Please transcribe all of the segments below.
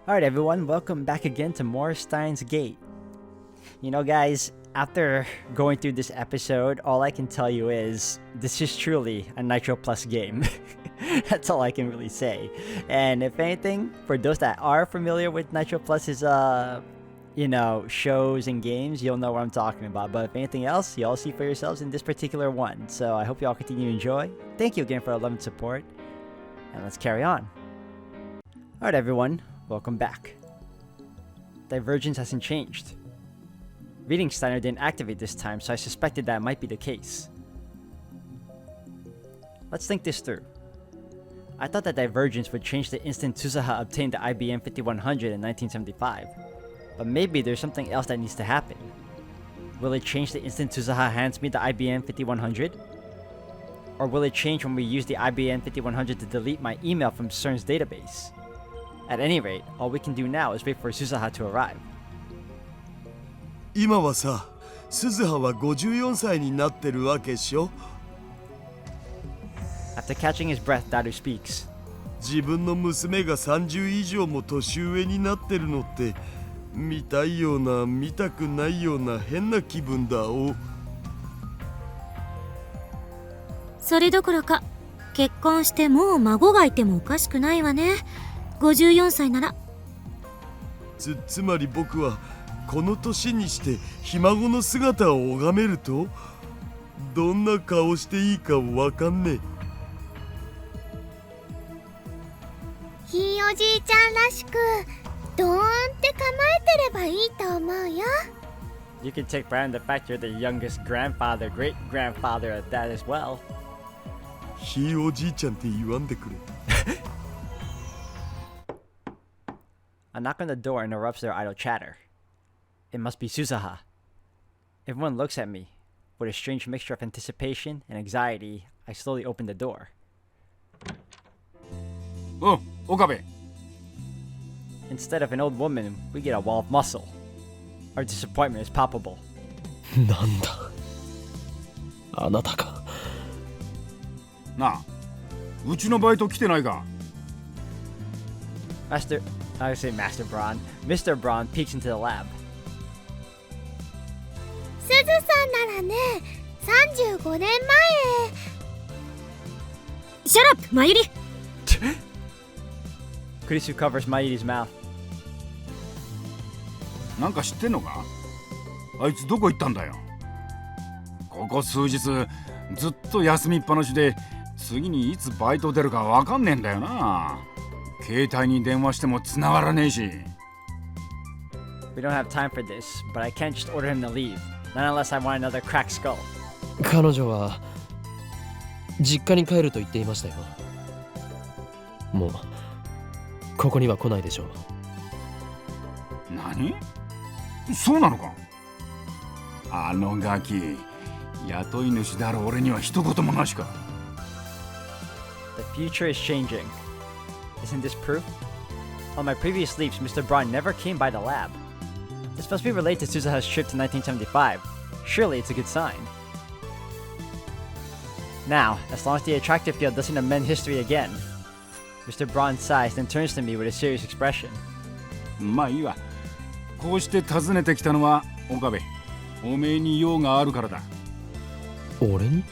Alright everyone, welcome back again to more Steins Gate. You know guys, after going through this episode, all I can tell you is this is truly a nitroplus game. That's all I can really say. And if anything, for those that are familiar with nitroplus's shows and games, you'll know what I'm talking about. But if anything else, you'll see for yourselves in this particular one. So I hope you all continue to enjoy. Thank you again for the love and support. And let's carry on. Alright everyone, welcome back. Divergence hasn't changed. Reading Steiner didn't activate this time, so I suspected that might be the case. Let's think this through. I thought that Divergence would change the instant Tsuzaha obtained the IBM 5100 in 1975. But maybe there's something else that needs to happen. Will it change the instant Tsuzaha hands me the IBM 5100? Or will it change when we use the IBM 5100 to delete my email from CERN's database? At any rate, all we can do now is wait for Tsuzaha to arrive. 今はさ、鈴葉は54歳になってるわけっしょ。 After catching his breath, Daru speaks. 自分の娘が30以上も年上になってるのって見たいような見たくないような変な気分だお。それどころか結婚してもう孫がいてもおかしくないわね。54歳なら。つまり僕はこの年にしてひ孫の姿を拝めるとどんな顔していいかわかんねえ。ひいおじいちゃんらしくドーンって構えてればいいと思うよ。 You can take pride in the fact you're the youngest grandfather, great-grandfather at that as well. ひいおじいちゃんって言わんでくれ。A knock on the door interrupts their idle chatter. It must be Tsuzaha. Everyone looks at me. With a strange mixture of anticipation and anxiety, I slowly open the door. Oh, Okabe. Instead of an old woman, we get a wall of muscle. Our disappointment is palpable. なんだあなたか。なあ、うちのバイト来てないか。Master Braun. Mr. Braun peeks into the lab. すずさんならね、35年前。シャラップ、まゆり。Kurisu covers Mayuri's mouth. なんか知ってんのか？あいつどこ行ったんだよ。ここ数日ずっと休みっぱなしで次にいつバイト出るかわかんねえんだよな。携帯に電話しても繋がらねえし。We don't have time for this, but I can't just order him to leave. Not unless I want another cracked skull. 彼女は実家に帰ると言っていましたよ。もうここには来ないでしょう。何？そうなのか？あのガキ、雇い主である俺には一言もなしか。The future is changing. Isn't this proof? On my previous sleeps, Mr. Braun never came by the lab. This must be related to Tsuzaha's trip to 1975. Surely it's a good sign. Now, as long as the attractive field doesn't amend history again. Mr. Braun sighs, then turns to me with a serious expression. まあいいわ。こうして訪ねてきたのは岡部。おめえに用があるからだ。俺に？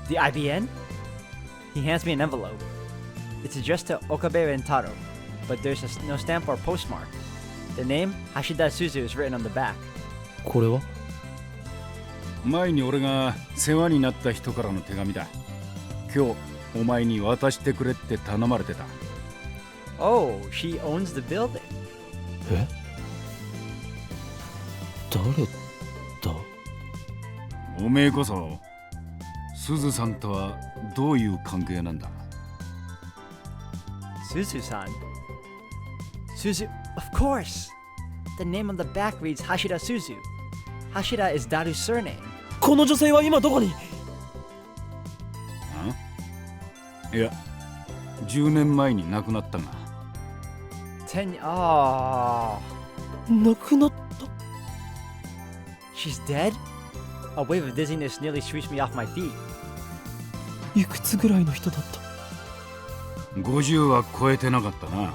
The IBN? He hands me an envelope. It's addressed to Okabe Rentaro, but there's no stamp or postmark. The name, Hashida Suzu, is written on the back. これは？前に俺が世話になった人からの手紙だ。今日お前に渡してくれって頼まれてた。Oh, she owns the building. え？誰だ？おめえこそすずさんとはどういう関係なんだ？ Suzu-san. Suzu, of course. The name on the back reads Hashida Suzu. Hashida is Daru's surname. この女性は今どこに？いや、10年前に亡くなったが。Oh. 亡くなった？ She's dead? A wave of dizziness nearly sweeps me off my feet. いくつぐらいの人だった？ 50は超えてなかったな。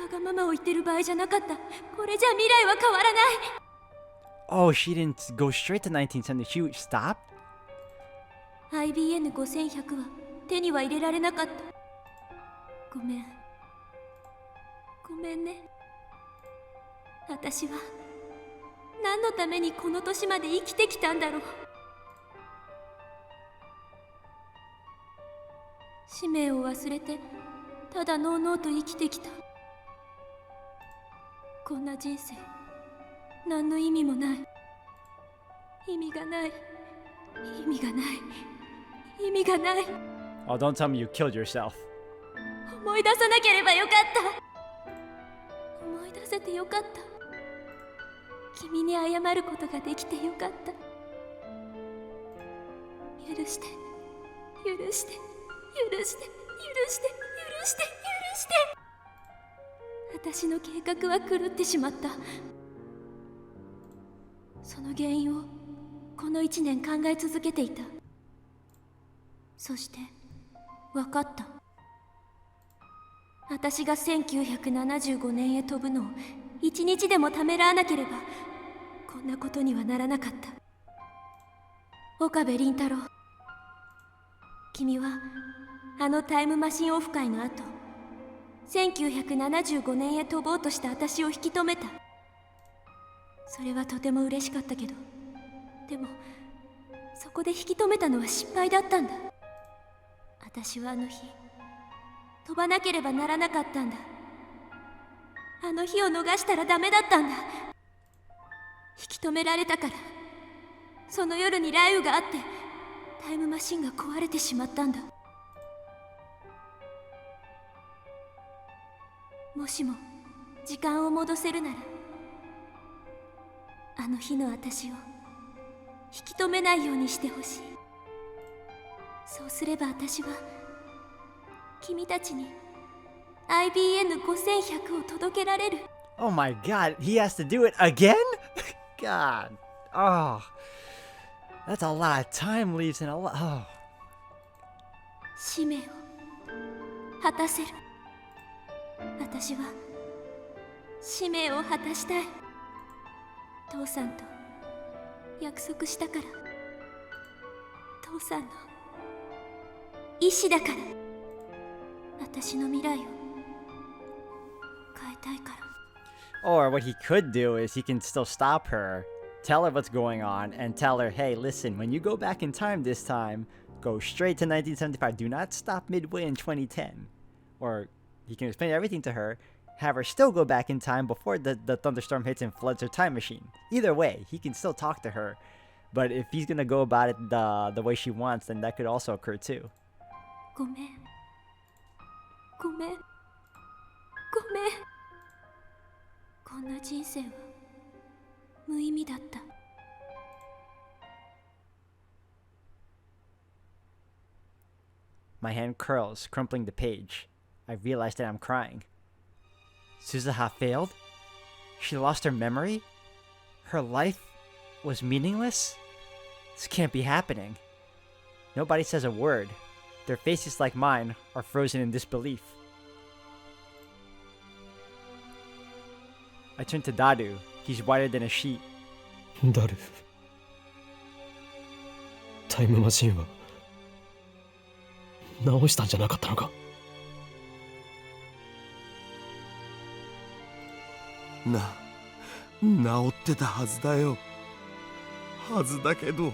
わがままを言ってる場合じゃなかった。これじゃ未来は変わらない。 Oh, she didn't go straight to 1970. She stopped? IBN5100 は手には入れられなかった。ごめん。ごめんね。私は何のためにこの年まで生きてきたんだろう。使命を忘れてただのうのうと生きてきた。こんな人生何の意味もない。意味がない。意味がない。意味がない。 Oh, don't tell me you killed yourself. 思い出さなければよかった。思い出せてよかった。君に謝ることができてよかった。許して許して許して許して許して許して。私の計画は狂ってしまった。その原因をこの1年考え続けていた。そして分かった。私が1975年へ飛ぶのを1日でもためらわなければこんなことにはならなかった。岡部倫太郎、君はあのタイムマシンオフ会の後、1975年へ飛ぼうとした私を引き止めた。それはとても嬉しかったけど、でもそこで引き止めたのは失敗だったんだ。私はあの日飛ばなければならなかったんだ。あの日を逃したらダメだったんだ。引き止められたから、その夜に雷雨があってタイムマシンが壊れてしまったんだ。もしも時間を戻せるなら、あの日の私を引き止めないようにしてほしい。そうすれば私は君たちに IBN5100 を届けられる。 Oh my god, he has to do it again? God. Oh. That's a lot of time leaves and a lot. Oh. 使命を果たせる。私は使命を果たしたい。父さんと約束したから。父さんの意志だから。私の未来を変えたいから。 Or what he could do is he can still stop her, tell her what's going on, and tell her, hey, listen, when you go back in time this time, go straight to 1975. Do not stop midway in 2010. Or he can explain everything to her, have her still go back in time before the thunderstorm hits and floods her time machine. Either way, he can still talk to her. But if he's gonna go about it the way she wants, then that could also occur too. ごめん。ごめん。ごめん。こんな人生は無意味だった。My hand curls, crumpling the page. I realize that I'm crying. Suzuha failed? She lost her memory? Her life was meaningless? This can't be happening. Nobody says a word. Their faces, like mine, are frozen in disbelief. I turn to Daru. He's whiter than a sheet. ダル、タイムマシンは直したんじゃなかったのか。治ってたはずだよ。はずだけど、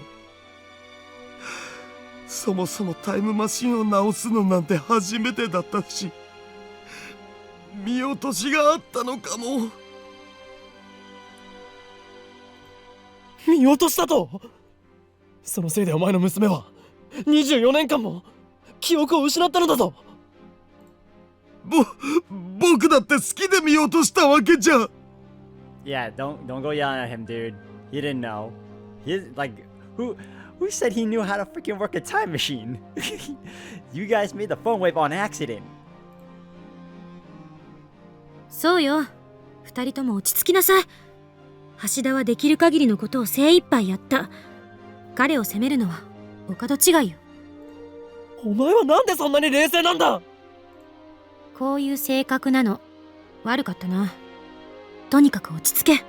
そもそもタイムマシンを直すのなんて初めてだったし、見落としがあったのかも。見落としたと。そのせいでお前の娘は24年間も記憶を失ったのだぞ。僕だって好きで見落としたわけじゃ。Yeah, don't go yelling at him, dude. He didn't know. He's like, who said he knew how to freaking work a time machine? You guys made the phone wave on accident. そうよ。二人とも落ち着きなさい。橋田はできる限りのことを精一杯やった。彼を責めるのはお門違いよ。お前はなんでそんなに冷静なんだ。こういう性格なの。悪かったな。とにかく落ち着け。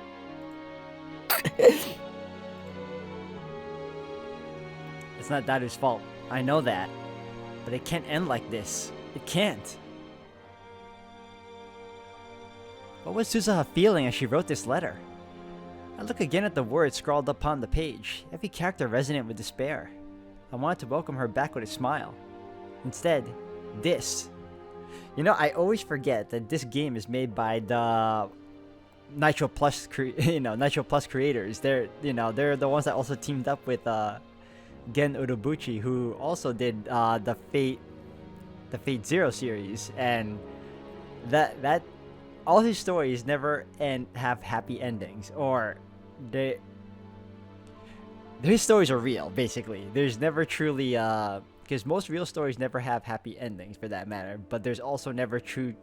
It's not Daru's fault. I know that. But it can't end like this. It can't. What was Susaha feeling as she wrote this letter? I look again at the words scrawled upon the page, every character resonant with despair. I wanted to welcome her back with a smile. Instead, this. You know, I always forget that this game is made by the nitroplus creators. They're the ones that also teamed up with Gen Urobuchi, who also did the Fate Zero series, and that all his stories never have happy endings, or his stories are real. Basically, there's never truly because most real stories never have happy endings for that matter. But there's also never true.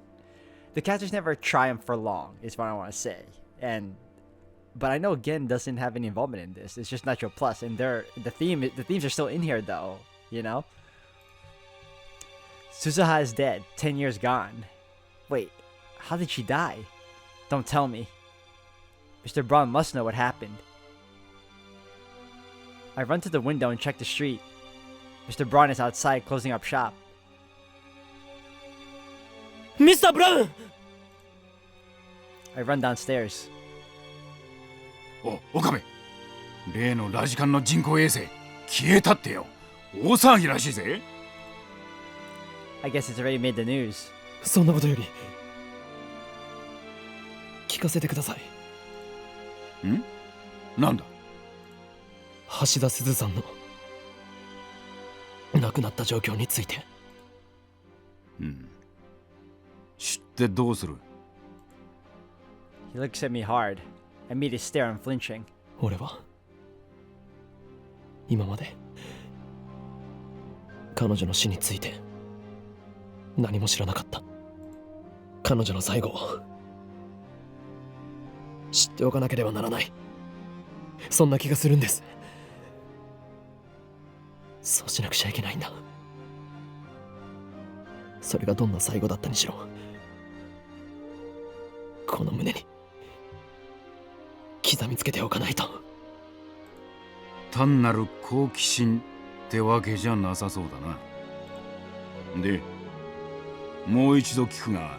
The characters never triumph for long, is what I want to say. But I know Gen doesn't have any involvement in this. It's just Nitro Plus, and the themes are still in here though. You know. Susaha is dead. 10 years gone. Wait, how did she die? Don't tell me. Mr. Braun must know what happened. I run to the window and check the street. Mr. Braun is outside closing up shop. Mr. Brown! I run downstairs. お、岡部。例のラジカンの人工衛星消えたってよ。大騒ぎらしいぜ。I guess it's already made the news. そんなことより聞かせてください。ん？なんだ？橋田鈴さんの亡くなった状況について。うん。知ってどうする？ He looks at me hard. I meet his stare unflinching. 俺は今まで彼女の死について何も知らなかった。彼女の最後を知っておかなければならない。そんな気がするんです。そうしなくちゃいけないんだ。それがどんな最後だったにしろ、この胸に刻みつけておかないと。単なる好奇心ってわけじゃなさそうだな。で、もう一度聞くが、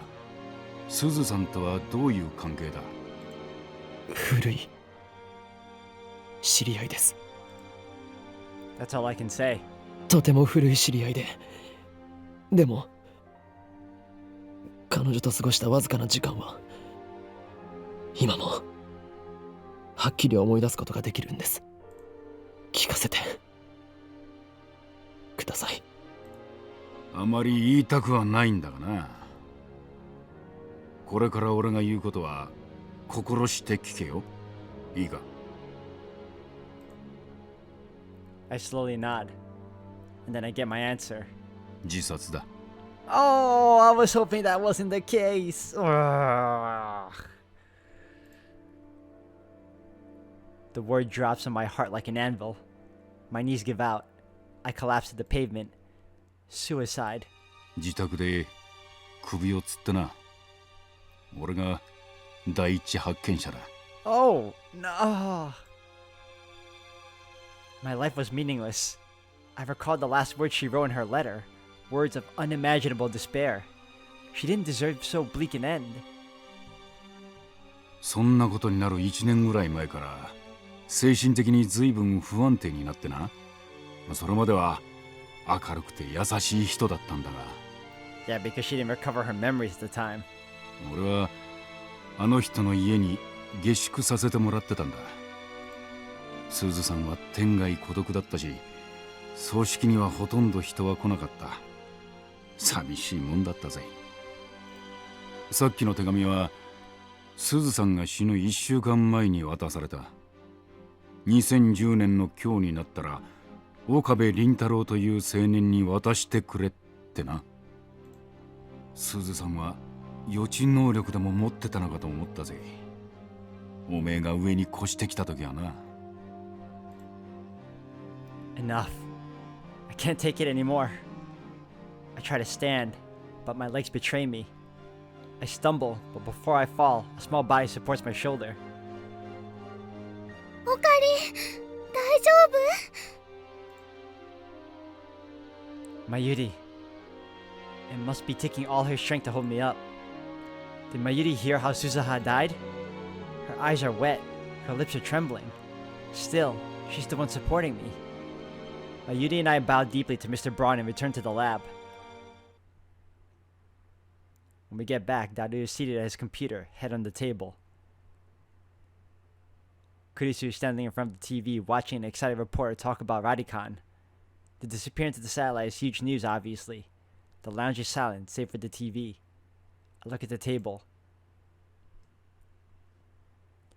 すずさんとはどういう関係だ？古い知り合いです。That's all I can say. とても古い知り合いで、でも彼女と過ごしたわずかな時間は今もはっきり思い出すことができるんです。聞かせてください。あまり言いたくはないんだがな。これから俺が言うことは心して聞けよ。いいか？ I slowly nod, and then I get my answer. 自殺だ。Oh, I was hoping that wasn't the case. Ugh. The word drops on my heart like an anvil. My knees give out. I collapse to the pavement. Suicide. 自宅で首をつってな。俺が第一発見者だ。Oh, no. My life was meaningless. I recalled the last words she wrote in her letter. Words of unimaginable despair. She didn't deserve so bleak an end. そんなことになる1年ぐらい前から精神的に随分不安定になってな。それまでは明るくて優しい人だったんだが。Yeah, because she didn't recover her memories at the time. 俺はあの人の家に下宿させてもらってたんだ。スーズさんは天涯孤独だったし、葬式にはほとんど人は来なかった。寂しいもんだったぜ。さっきの手紙はスズさんが死ぬ1週間前に渡された。2010年の今日になったら岡部倫太郎という青年に渡してくれってな。スズさんは予知能力でも持ってたのかと思ったぜ。おめえが上に越してきた時はな。Enough. I can't take it anymore. I try to stand, but my legs betray me. I stumble, but before I fall, a small body supports my shoulder. おかり、大丈夫？ Mayuri. It must be taking all her strength to hold me up. Did Mayuri hear how Suzuha died? Her eyes are wet, her lips are trembling. Still, she's the one supporting me. Mayuri and I bow deeply to Mr. Braun and return to the lab. When we get back, Daru is seated at his computer, head on the table. Kurisu is standing in front of the TV, watching an excited reporter talk about Radican. The disappearance of the satellite is huge news, obviously. The lounge is silent, save for the TV. I look at the table.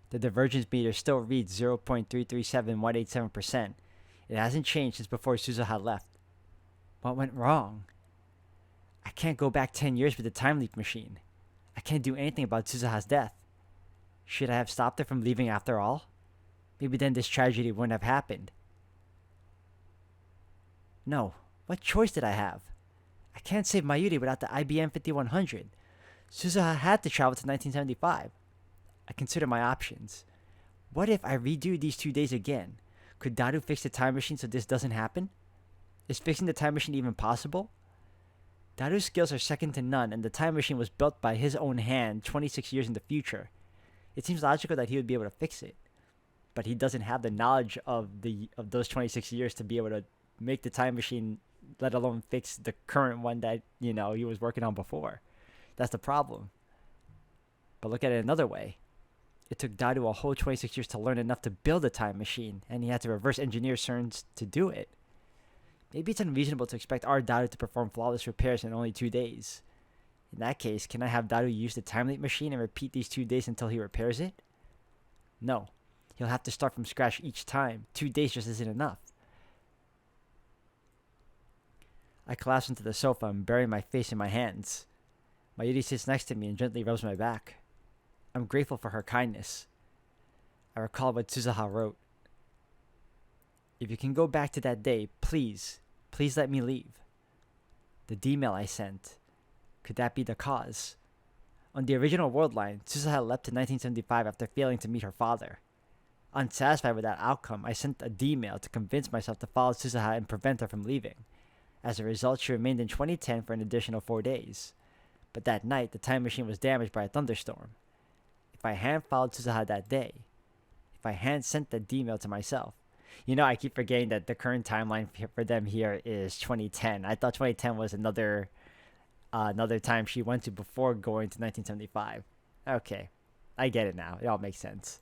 The divergence meter still reads 0.337187%. It hasn't changed since before Suzuha left. What went wrong? I can't go back 10 years with the time leap machine. I can't do anything about Suzuha's death. Should I have stopped her from leaving after all? Maybe then this tragedy wouldn't have happened. No, what choice did I have? I can't save Mayuri without the IBM 5100. Suzuha had to travel to 1975. I consider my options. What if I redo these 2 days again? Could Daru fix the time machine so this doesn't happen? Is fixing the time machine even possible? Daru's skills are second to none, and the time machine was built by his own hand 26 years in the future. It seems logical that he would be able to fix it. But he doesn't have the knowledge of those 26 years to be able to make the time machine, let alone fix the current one that, he was working on before. That's the problem. But look at it another way. It took Daru a whole 26 years to learn enough to build a time machine, and he had to reverse engineer CERNs to do it. Maybe it's unreasonable to expect our Daru to perform flawless repairs in only 2 days. In that case, can I have Daru use the time leap machine and repeat these 2 days until he repairs it? No. He'll have to start from scratch each time. 2 days just isn't enough. I collapse into the sofa and bury my face in my hands. Mayuri sits next to me and gently rubs my back. I'm grateful for her kindness. I recall what Suzuha wrote. If you can go back to that day, please let me leave. The D-mail I sent, could that be the cause? On the original world line, Suzuha left to 1975 after failing to meet her father. Unsatisfied with that outcome, I sent a D-mail to convince myself to follow Suzuha and prevent her from leaving. As a result, she remained in 2010 for an additional 4 days. But that night, the time machine was damaged by a thunderstorm. If I hadn't followed Suzuha that day, if I hadn't sent that D-mail to myself, I keep forgetting that the current timeline for them here is 2010. I thought 2010 was another time she went to before going to 1975. Okay, I get it now. It all makes sense.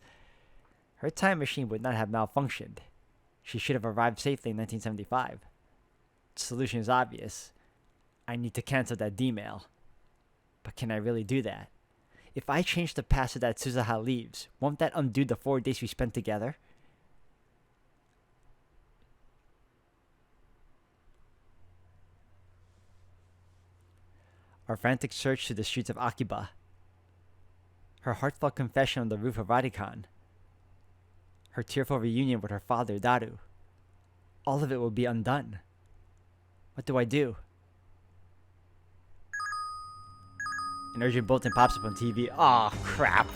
Her time machine would not have malfunctioned. She should have arrived safely in 1975. The solution is obvious. I need to cancel that D-mail. But can I really do that? If I change the past so that Suzuha leaves, won't that undo the 4 days we spent together? Our frantic search through the streets of Akiba. Her heartfelt confession on the roof of Radican. Her tearful reunion with her father, Daru. All of it will be undone. What do I do? An urgent bulletin pops up on TV. Aw, crap.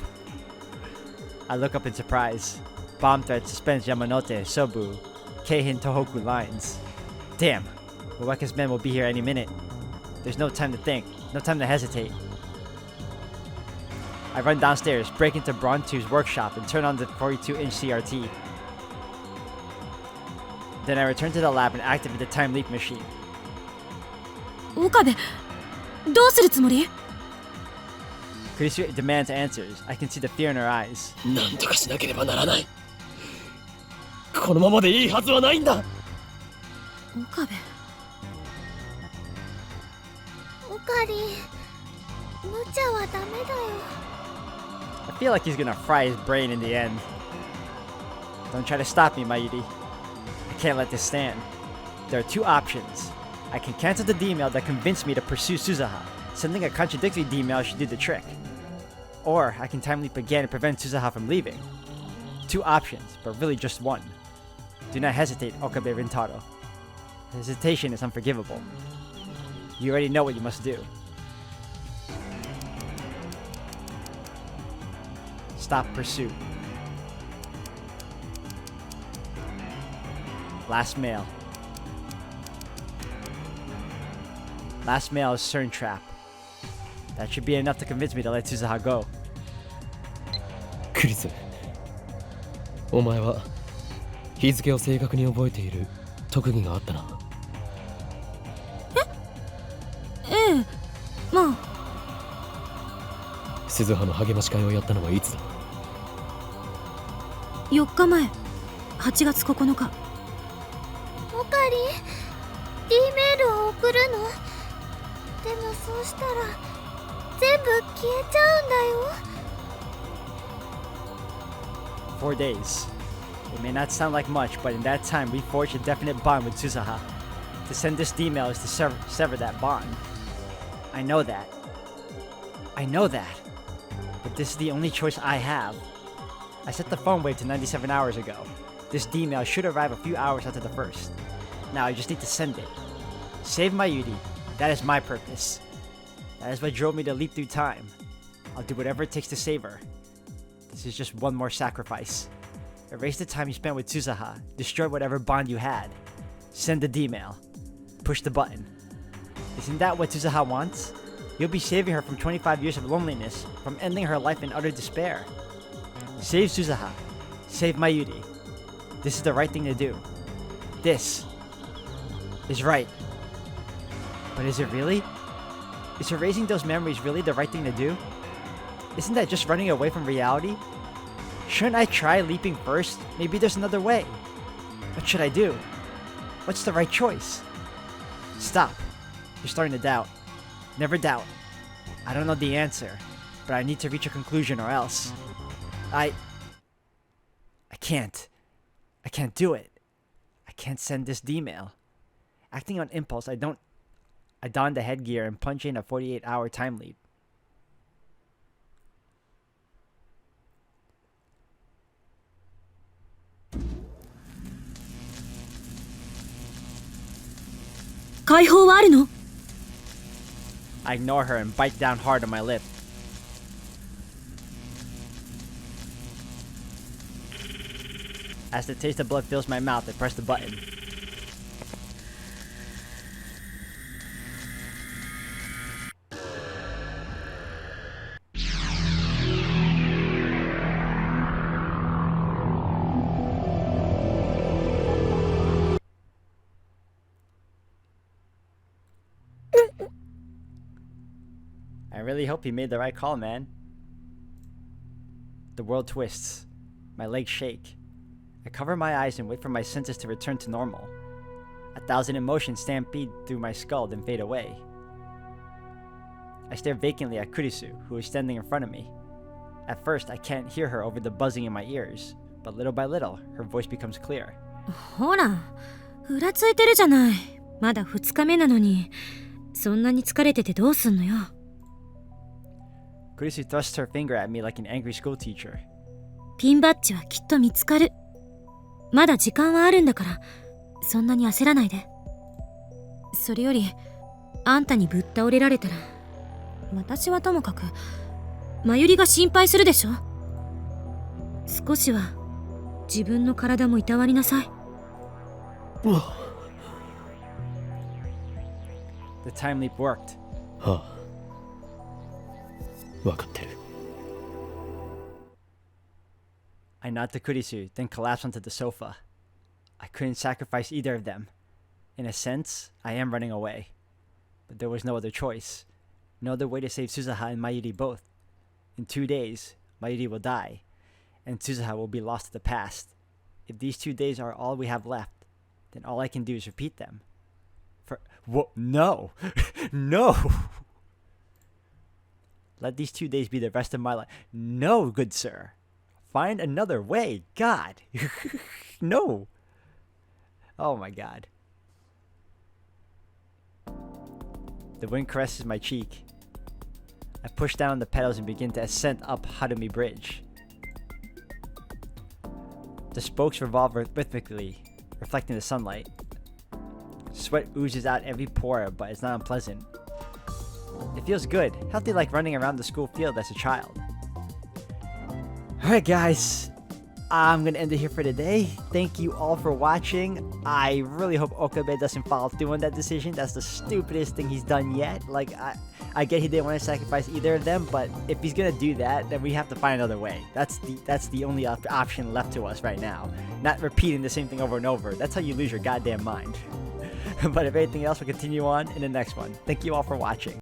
I look up in surprise. Bomb threat suspends Yamanote, Sobu, Keihin Tohoku lines. Damn, Ueka's men will be here any minute. There's no time to think, no time to hesitate. I run downstairs, break into Braun 2's workshop, and turn on the 42-inch CRT. Then I return to the lab and activate the time leap machine. Okabe, どうするつもり? Kurisu demands answers. I can see the fear in her eyes. なんとかしなければならない。このままでいいはずはないんだ。岡部。おかり、無茶はダメだよ。I feel like he's gonna fry his brain in the end. Don't try to stop me, Mayuri. I can't let this stand. There are 2 options. I can cancel the D-mail that convinced me to pursue Suzuha. Sending a contradictory D-mail should do the trick. Or I can time leap again and prevent Suzuha from leaving. 2 options, but really just one. Do not hesitate, Okabe Rintaro. Hesitation is unforgivable. You already know what you must do. Stop pursuit. Last mail. Last mail is CERN trap. That should be enough to convince me to let Tsuzaha go. クリス、お前は日付を正確に覚えている特技があったな。ええ、まあ。鈴葉の励まし会をやったのはいつだ。4日前、8月9日。オカリン D メールを送るの。でもそうしたら全部消えちゃうんだよ。 4 days. It may not sound like much, but in that time we forged a definite bond with Tsuzaha. To send this email is to sever that bond. I know that. I know that. But this is the only choice I have. I set the phone wave to 97 hours ago. This D-mail should arrive a few hours after the first. Now I just need to send it. Save my Yuri. That is my purpose. That is what drove me to leap through time. I'll do whatever it takes to save her. This is just one more sacrifice. Erase the time you spent with Tsuzaha. Destroy whatever bond you had. Send the D-mail. Push the button. Isn't that what Tsuzaha wants? You'll be saving her from 25 years of loneliness, from ending her life in utter despair. Save Tsuzaha. Save Mayuri. This is the right thing to do. This is right. But is it really? Is erasing those memories really the right thing to do? Isn't that just running away from reality? Shouldn't I try leaping first? Maybe there's another way. What should I do? What's the right choice? Stop. You're starting to doubt. Never doubt. I don't know the answer, but I need to reach a conclusion or else. I can't. I can't do it. I can't send this D-mail. Acting on impulse, I don the headgear and punch in a 48-hour time leap. I ignore her and bite down hard on my lip. As the taste of blood fills my mouth, I press the button. I really hope he made the right call, man. The world twists. My legs shake. I cover my eyes and wait for my senses to return to normal. 1,000 emotions stampede through my skull then fade away. I stare vacantly at Kurisu, who is standing in front of me. At first, I can't hear her over the buzzing in my ears, but little by little, her voice becomes clear. ほら、ふらついてるじゃない。まだ2日目なのに。そんなに疲れててどうすんのよ。Kurisu thrusts her finger at me like an angry school teacher. ピンバッジはきっと見つかる。まだ時間はあるんだから、そんなに焦らないで。それより、あんたにぶっ倒れられたら、私はともかく、まゆりが心配するでしょ。少しは、自分の体もいたわりなさい。The time leap worked. はあ。分かってる。I nod to Kurisu, then collapse onto the sofa. I couldn't sacrifice either of them. In a sense, I am running away. But there was no other choice. No other way to save Tsuzaha and Mayuri both. In 2 days, Mayuri will die, and Tsuzaha will be lost to the past. If these 2 days are all we have left, then all I can do is repeat them. No! No! Let these 2 days be the rest of my life. No, good sir. Find another way. God. No. Oh my god. The wind caresses my cheek. I push down the pedals and begin to ascend up Harumi Bridge. The spokes revolve rhythmically, reflecting the sunlight. Sweat oozes out every pore, but it's not unpleasant. It feels good, healthy, like running around the school field as a child. Alright, guys. I'm gonna end it here for today. Thank you all for watching. I really hope Okabe doesn't follow through on that decision. That's the stupidest thing he's done yet. Like, I get he didn't want to sacrifice either of them, but if he's gonna do that, then we have to find another way. That's the only option left to us right now. Not repeating the same thing over and over. That's how you lose your goddamn mind. But if anything else, we'll continue on in the next one. Thank you all for watching.